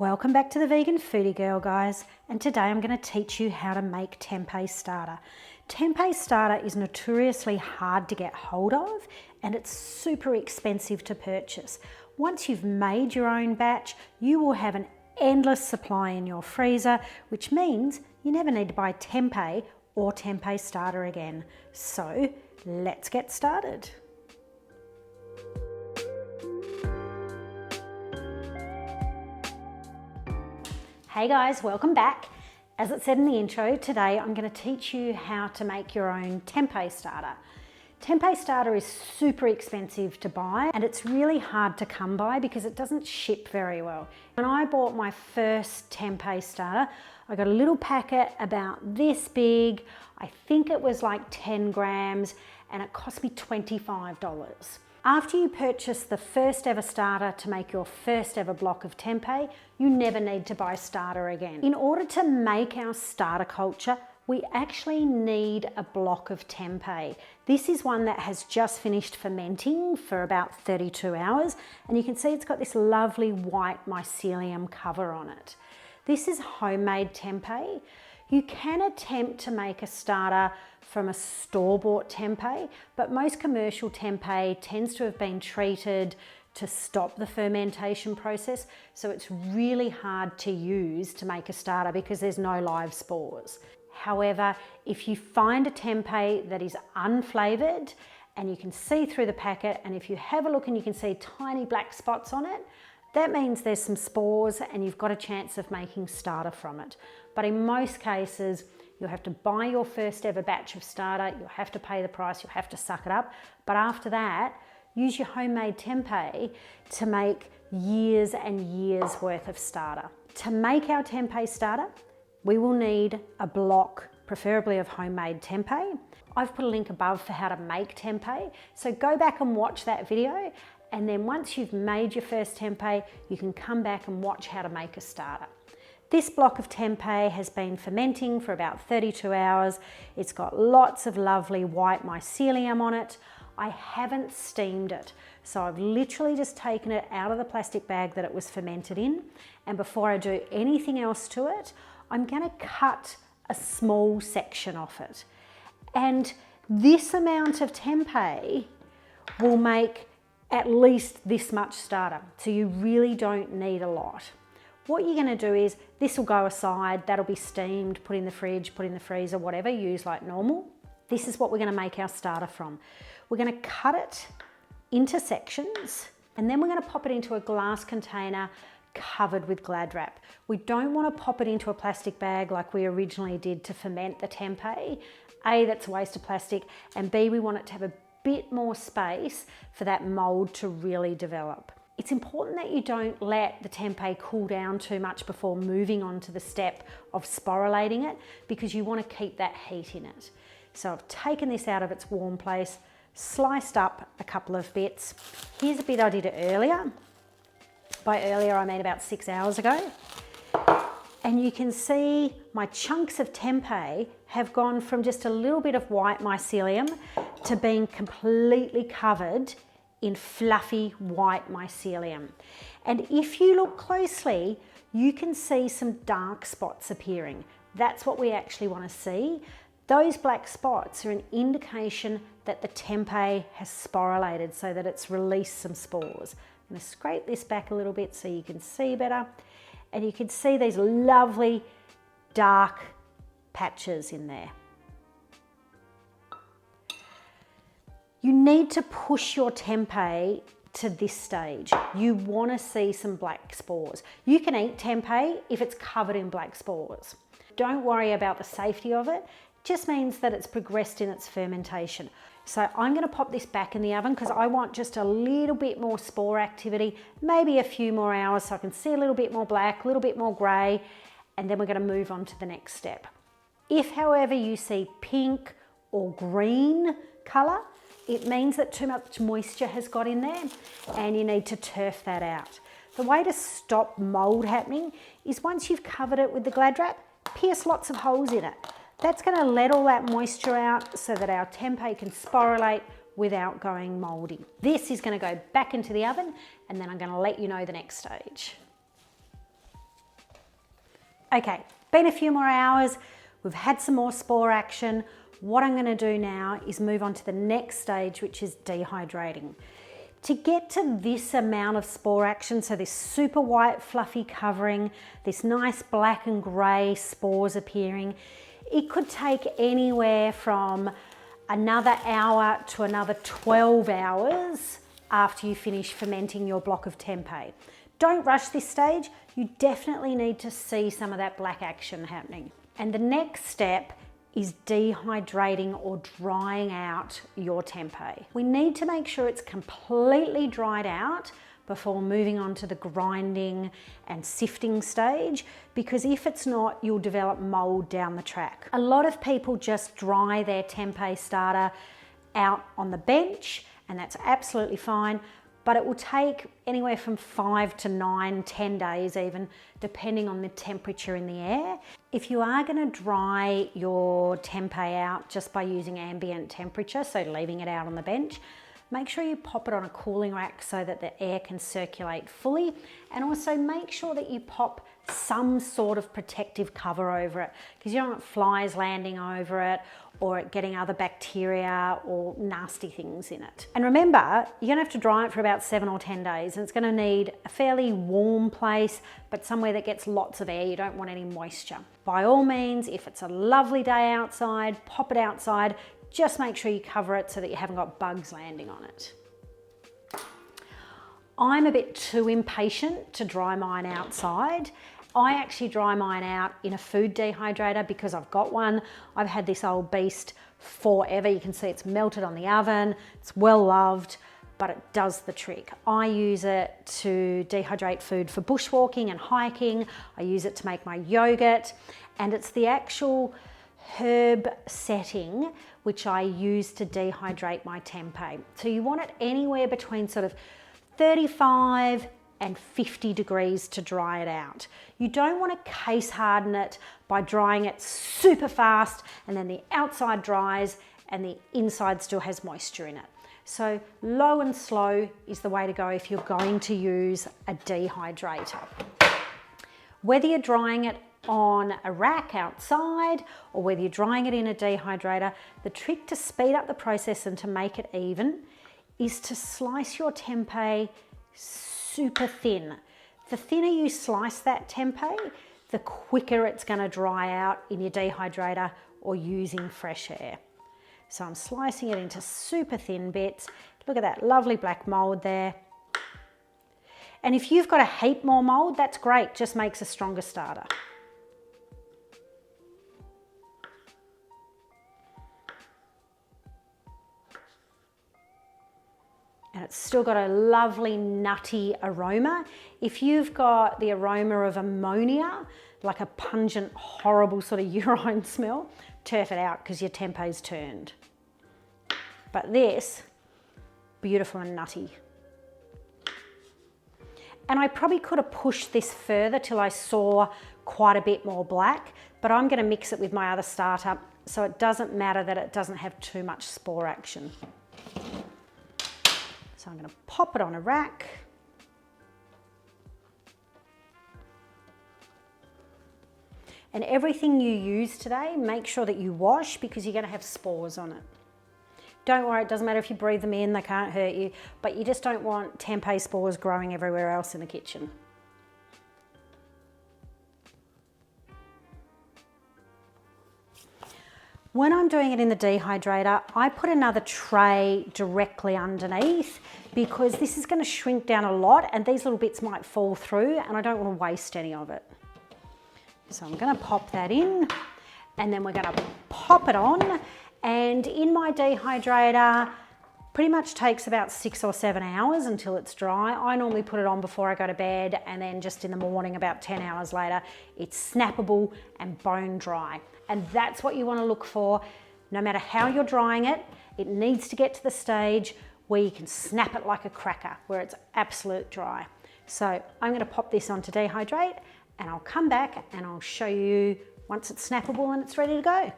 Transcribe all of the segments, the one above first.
Welcome back to the Vegan Foodie Girl, guys, and today I'm going to teach you how to make TEMPEH Starter. TEMPEH Starter is notoriously hard to get hold of and it's super expensive to purchase. Once you've made your own batch, you will have an endless supply in your freezer, which means you never need to buy TEMPEH or TEMPEH Starter again. So let's get started. Hey guys, welcome back. As it said in the intro, today I'm going to teach you how to make your own TEMPEH Starter. TEMPEH Starter is super expensive to buy and it's really hard to come by because it doesn't ship very well. When I bought my first TEMPEH Starter, I got a little packet about this big. I think it was like 10 grams and it cost me $25. After you purchase the first ever starter to make your first ever block of tempeh, you never need to buy starter again. In order to make our starter culture, we actually need a block of tempeh. This is one that has just finished fermenting for about 32 hours, and you can see it's got this lovely white mycelium cover on it. This is homemade tempeh. You can attempt to make a starter from a store-bought tempeh, but most commercial tempeh tends to have been treated to stop the fermentation process, so it's really hard to use to make a starter because there's no live spores. However, if you find a tempeh that is unflavoured and you can see through the packet, and if you have a look and you can see tiny black spots on it, that means there's some spores and you've got a chance of making starter from it. But in most cases, you'll have to buy your first ever batch of starter, you'll have to pay the price, you'll have to suck it up. But after that, use your homemade tempeh to make years and years worth of starter. To make our tempeh starter, we will need a block, preferably of homemade tempeh. I've put a link above for how to make tempeh, so go back and watch that video. And then once you've made your first tempeh, you can come back and watch how to make a starter. This block of tempeh has been fermenting for about 32 hours. It's got lots of lovely white mycelium on it. I haven't steamed it, so I've literally just taken it out of the plastic bag that it was fermented in. And before I do anything else to it, I'm going to cut a small section off it. And this amount of tempeh will make at least this much starter, so you really don't need a lot. What you're going to do is, this will go aside, that'll be steamed, put in the fridge, put in the freezer, whatever, use like normal. This is what we're going to make our starter from. We're going to cut it into sections and then we're going to pop it into a glass container covered with Glad wrap. We don't want to pop it into a plastic bag like we originally did to ferment the tempeh. A, that's a waste of plastic, and B, we want it to have a bit more space for that mold to really develop. It's important that you don't let the tempeh cool down too much before moving on to the step of sporulating it, because you want to keep that heat in it. So I've taken this out of its warm place, sliced up a couple of bits. Here's a bit I did earlier. By earlier, I mean about 6 hours ago. And you can see my chunks of tempeh have gone from just a little bit of white mycelium to being completely covered in fluffy white mycelium. And if you look closely, you can see some dark spots appearing. That's what we actually want to see. Those black spots are an indication that the tempeh has sporulated, so that it's released some spores. I'm going to scrape this back a little bit so you can see better. And you can see these lovely dark patches in there. You need to push your tempeh to this stage. You want to see some black spores. You can eat tempeh if it's covered in black spores. Don't worry about the safety of it. It just means that it's progressed in its fermentation. So I'm going to pop this back in the oven because I want just a little bit more spore activity, maybe a few more hours so I can see a little bit more black, a little bit more grey, and then we're going to move on to the next step. If, however, you see pink or green colour, it means that too much moisture has got in there and you need to turf that out. The way to stop mould happening is, once you've covered it with the Glad wrap, pierce lots of holes in it. That's going to let all that moisture out so that our tempeh can sporulate without going mouldy. This is going to go back into the oven and then I'm going to let you know the next stage. Okay, been a few more hours, we've had some more spore action. What I'm gonna do now is move on to the next stage, which is dehydrating. To get to this amount of spore action, so this super white fluffy covering, this nice black and grey spores appearing, it could take anywhere from another hour to another 12 hours after you finish fermenting your block of tempeh. Don't rush this stage. You definitely need to see some of that black action happening. And the next step is dehydrating or drying out your tempeh. We need to make sure it's completely dried out before moving on to the grinding and sifting stage, because if it's not, you'll develop mold down the track. A lot of people just dry their tempeh starter out on the bench, and that's absolutely fine, but it will take anywhere from 5 to 9, 10 days even, depending on the temperature in the air. If you are gonna dry your tempeh out just by using ambient temperature, so leaving it out on the bench, make sure you pop it on a cooling rack so that the air can circulate fully, and also make sure that you pop some sort of protective cover over it, because you don't want flies landing over it or it getting other bacteria or nasty things in it. And remember, you're gonna have to dry it for about 7 or 10 days, and it's gonna need a fairly warm place, but somewhere that gets lots of air. You don't want any moisture. By all means, if it's a lovely day outside, pop it outside. Just make sure you cover it so that you haven't got bugs landing on it. I'm a bit too impatient to dry mine outside. I actually dry mine out in a food dehydrator because I've got one. I've had this old beast forever. You can see it's melted on the oven. It's well loved, but it does the trick. I use it to dehydrate food for bushwalking and hiking. I use it to make my yogurt, and it's the actual herb setting which I use to dehydrate my tempeh. So you want it anywhere between sort of 35 and 50 degrees to dry it out. You don't want to case harden it by drying it super fast and then the outside dries and the inside still has moisture in it. So low and slow is the way to go if you're going to use a dehydrator. Whether you're drying it on a rack outside or whether you're drying it in a dehydrator, the trick to speed up the process and to make it even is to slice your tempeh super thin. The thinner you slice that tempeh, the quicker it's going to dry out in your dehydrator or using fresh air. So I'm slicing it into super thin bits. Look at that lovely black mold there. And if you've got a heap more mold, that's great, just makes a stronger starter. And it's still got a lovely nutty aroma. If you've got the aroma of ammonia, like a pungent, horrible sort of urine smell, turf it out because your tempeh's turned. But this, beautiful and nutty. And I probably could have pushed this further till I saw quite a bit more black, but I'm gonna mix it with my other starter so it doesn't matter that it doesn't have too much spore action. So I'm going to pop it on a rack. And everything you use today, make sure that you wash because you're going to have spores on it. Don't worry, it doesn't matter if you breathe them in, they can't hurt you, but you just don't want tempeh spores growing everywhere else in the kitchen. When I'm doing it in the dehydrator, I put another tray directly underneath because this is going to shrink down a lot and these little bits might fall through and I don't want to waste any of it. So I'm going to pop that in and then we're going to pop it on, and in my dehydrator pretty much takes about 6 or 7 hours until it's dry. I normally put it on before I go to bed and then just in the morning about 10 hours later it's snappable and bone dry. And that's what you want to look for. No matter how you're drying it, it needs to get to the stage where you can snap it like a cracker, where it's absolute dry. So I'm going to pop this on to dehydrate and I'll come back and I'll show you once it's snappable and it's ready to go.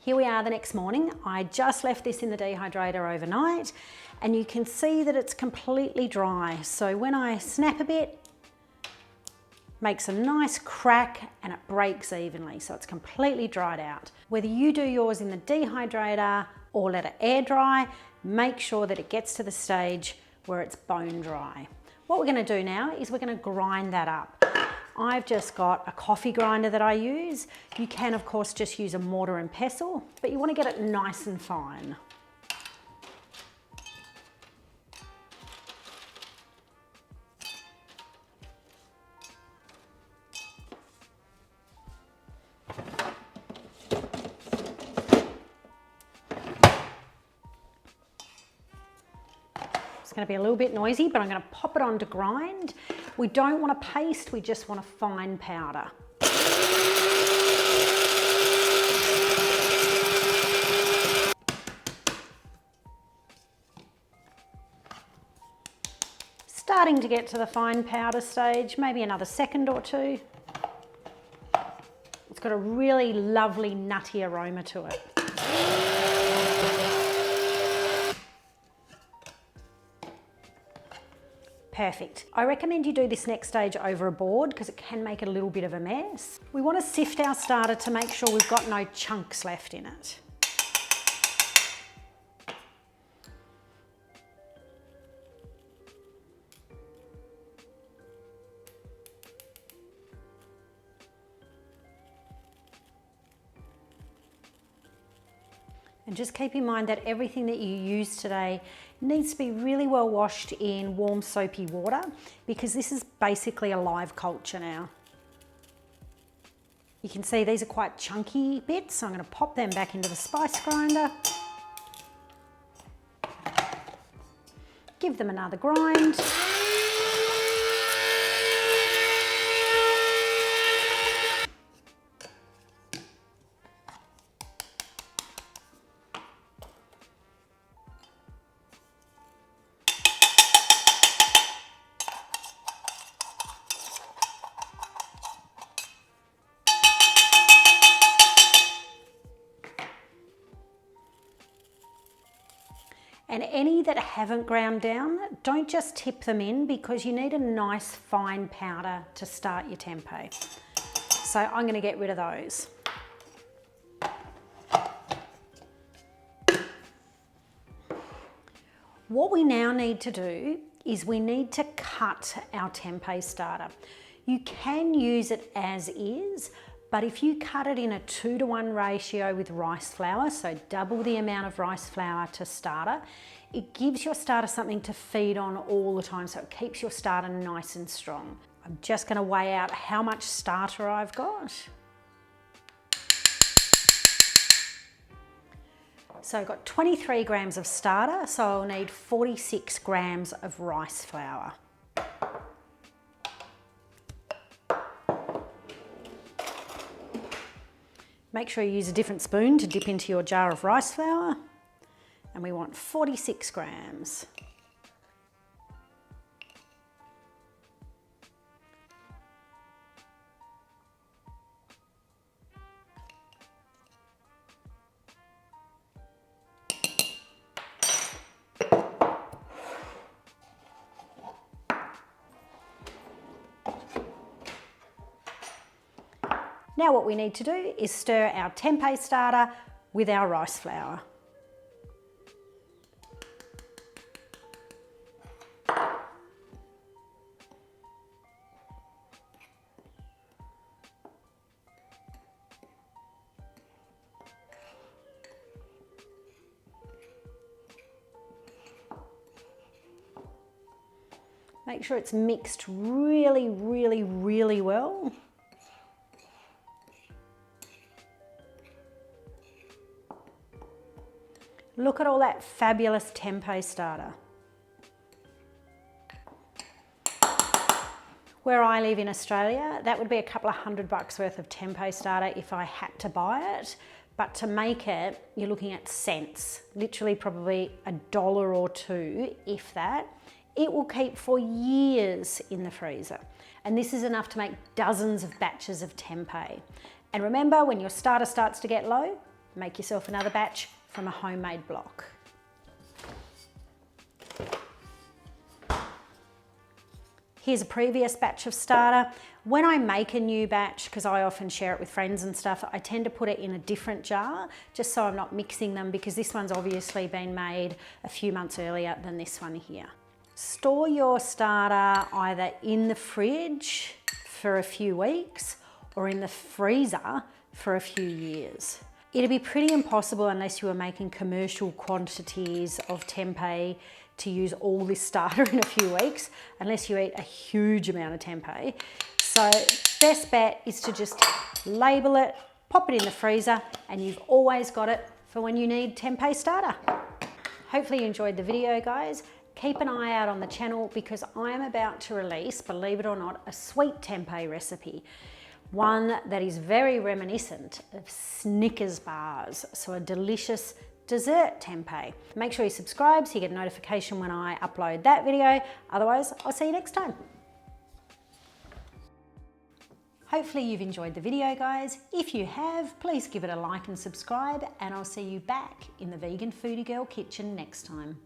Here we are the next morning. I just left this in the dehydrator overnight and you can see that it's completely dry. So when I snap a bit, makes a nice crack and it breaks evenly. So it's completely dried out. Whether you do yours in the dehydrator or let it air dry, make sure that it gets to the stage where it's bone dry. What we're going to do now is we're going to grind that up. I've just got a coffee grinder that I use. You can of course just use a mortar and pestle, but you want to get it nice and fine. It's going to be a little bit noisy, but I'm going to pop it on to grind. We don't want a paste, we just want a fine powder. Starting to get to the fine powder stage, maybe another second or two. It's got a really lovely nutty aroma to it. Perfect. I recommend you do this next stage over a board because it can make it a little bit of a mess. We want to sift our starter to make sure we've got no chunks left in it. And just keep in mind that everything that you use today needs to be really well washed in warm soapy water because this is basically a live culture now. You can see these are quite chunky bits, so I'm going to pop them back into the spice grinder. Give them another grind. And any that haven't ground down, don't just tip them in because you need a nice fine powder to start your tempeh. So I'm going to get rid of those. What we now need to do is we need to cut our tempeh starter. You can use it as is, but if you cut it in a 2-to-1 ratio with rice flour, so double the amount of rice flour to starter, it gives your starter something to feed on all the time, so it keeps your starter nice and strong. I'm just going to weigh out how much starter I've got. So I've got 23 grams of starter, so I'll need 46 grams of rice flour. Make sure you use a different spoon to dip into your jar of rice flour. And we want 46 grams. Now what we need to do is stir our tempeh starter with our rice flour. Make sure it's mixed really, really, really well. Look at all that fabulous tempeh starter. Where I live in Australia, that would be a couple of $100 worth of tempeh starter if I had to buy it. But to make it, you're looking at cents, literally probably $1 or $2, if that. It will keep for years in the freezer. And this is enough to make dozens of batches of tempeh. And remember, when your starter starts to get low, Make yourself another batch from a homemade block. Here's a previous batch of starter. When I make a new batch, because I often share it with friends and stuff, I tend to put it in a different jar, just so I'm not mixing them, because this one's obviously been made a few months earlier than this one here. Store your starter either in the fridge for a few weeks or in the freezer for a few years. It'd be pretty impossible unless you were making commercial quantities of tempeh to use all this starter in a few weeks, unless you eat a huge amount of tempeh. So best bet is to just label it, pop it in the freezer, and you've always got it for when you need tempeh starter. Hopefully you enjoyed the video, guys. Keep an eye out on the channel because I am about to release, believe it or not, a sweet tempeh recipe. One that is very reminiscent of Snickers bars, so a delicious dessert tempeh. Make sure you subscribe so you get a notification when I upload that video. Otherwise, I'll see you next time. Hopefully you've enjoyed the video, guys. If you have, please give it a like and subscribe, and I'll see you back in the Vegan Foodie Girl kitchen next time.